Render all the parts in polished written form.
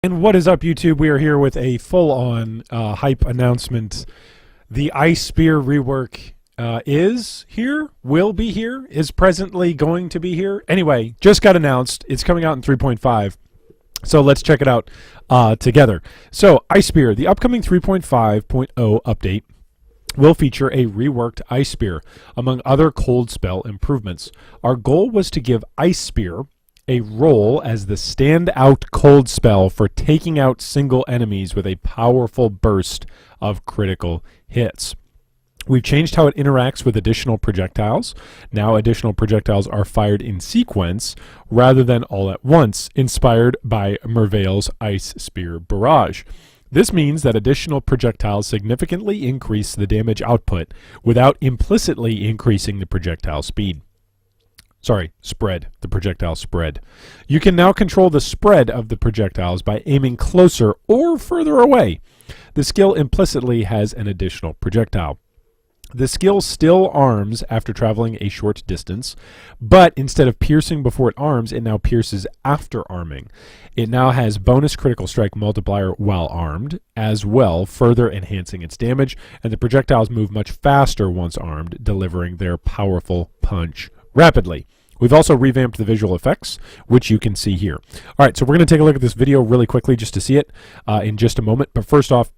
And what is up, YouTube? We are here with a full-on hype announcement. The Ice Spear rework is here, will be here, is presently going to be here. Anyway, just got announced. It's coming out in 3.5. So let's check it out together. So Ice Spear, the upcoming 3.5.0 update will feature a reworked Ice Spear, among other cold spell improvements. Our goal was to give Ice Spear a role as the standout cold spell for taking out single enemies with a powerful burst of critical hits. We've changed how it interacts with additional projectiles. Now additional projectiles are fired in sequence rather than all at once, inspired by Merveil's Ice Spear Barrage. This means that additional projectiles significantly increase the damage output without implicitly increasing the projectile speed. Spread, the projectile spread. You can now control the spread of the projectiles by aiming closer or further away. The skill implicitly has an additional projectile. The skill still arms after traveling a short distance, but instead of piercing before it arms, it now pierces after arming. It now has bonus critical strike multiplier while armed, as well, further enhancing its damage, and the projectiles move much faster once armed, delivering their powerful punch rapidly. We've also revamped the visual effects, which you can see here. All right, so we're going to take a look at this video really quickly just to see it in just a moment. But first off,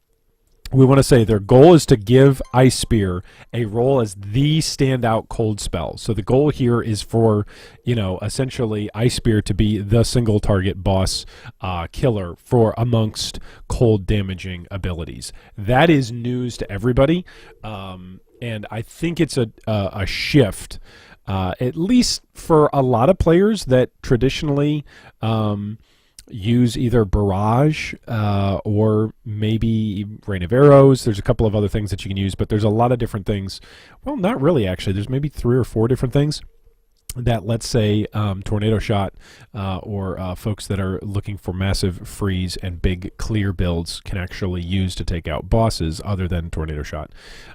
we want to say their goal is to give Ice Spear a role as the standout cold spell. So the goal here is for, essentially Ice Spear to be the single target boss killer for amongst cold damaging abilities. That is news to everybody, and I think it's a shift. At least for a lot of players that traditionally use either Barrage or maybe Rain of Arrows. There's a couple of other things that you can use, but there's a lot of different things. Well, not really, actually. There's maybe 3 or 4 different things that, let's say, Tornado Shot or folks that are looking for massive freeze and big clear builds can actually use to take out bosses other than Tornado Shot,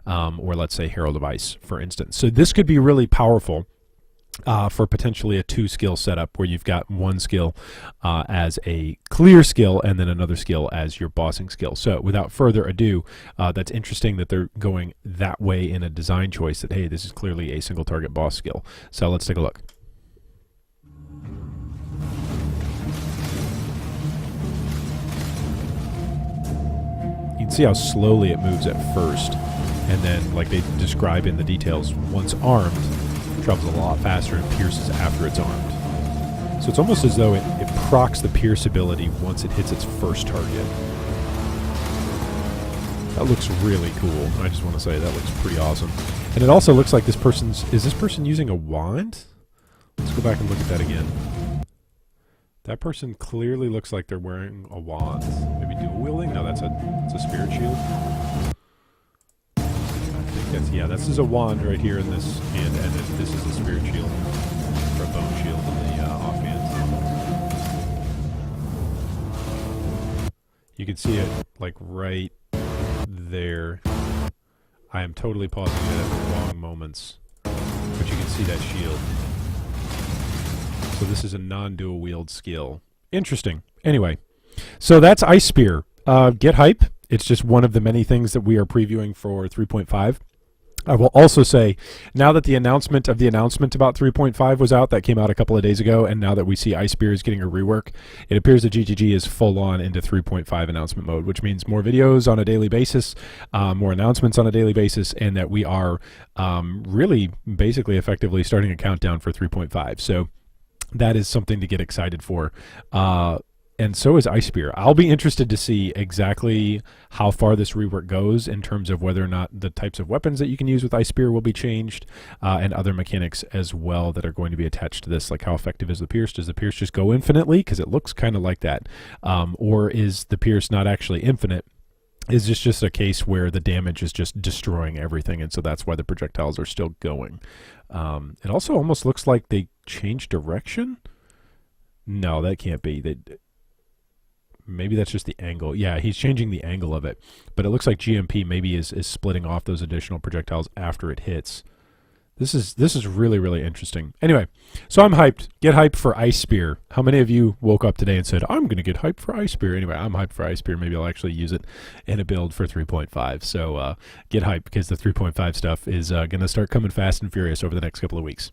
or let's say Herald of Ice, for instance. So this could be really powerful for potentially a 2-skill setup where you've got one skill as a clear skill and then another skill as your bossing skill. So without further ado, that's interesting that they're going that way in a design choice that, hey, this is clearly a single target boss skill. So let's take a look. You can see how slowly it moves at first, and then, like they describe in the details, once armed, travels a lot faster and pierces after it's armed. So it's almost as though it procs the pierce ability once it hits its first target. That looks really cool. I just want to say that looks pretty awesome. And it also looks like is this person using a wand? Let's go back and look at that again. That person clearly looks like they're wearing a wand. Maybe dual wielding? No, that's a spirit shield. This is a wand right here in this hand, and then this is a spirit shield, or a bone shield in the offhand. You can see it like right there. I am totally pausing it at the wrong moments, but you can see that shield. So this is a non-dual wield skill. Interesting. Anyway, so that's Ice Spear. Get hype. It's just one of the many things that we are previewing for 3.5. I will also say, now that the announcement about 3.5 was out, that came out a couple of days ago, and now that we see Ice Spear is getting a rework, it appears that GGG is full on into 3.5 announcement mode, which means more videos on a daily basis, more announcements on a daily basis, and that we are really basically effectively starting a countdown for 3.5. So that is something to get excited for. And so is Ice Spear. I'll be interested to see exactly how far this rework goes in terms of whether or not the types of weapons that you can use with Ice Spear will be changed, and other mechanics as well that are going to be attached to this, like how effective is the Pierce? Does the Pierce just go infinitely? Because it looks kind of like that. Or is the Pierce not actually infinite? Is this just a case where the damage is just destroying everything, and so that's why the projectiles are still going? It also almost looks like they changed direction. No, that can't be. Maybe that's just the angle. Yeah, he's changing the angle of it. But it looks like GMP maybe is splitting off those additional projectiles after it hits. This is really, really interesting. Anyway, so I'm hyped. Get hyped for Ice Spear. How many of you woke up today and said, I'm going to get hyped for Ice Spear? Anyway, I'm hyped for Ice Spear. Maybe I'll actually use it in a build for 3.5. So get hyped because the 3.5 stuff is going to start coming fast and furious over the next couple of weeks.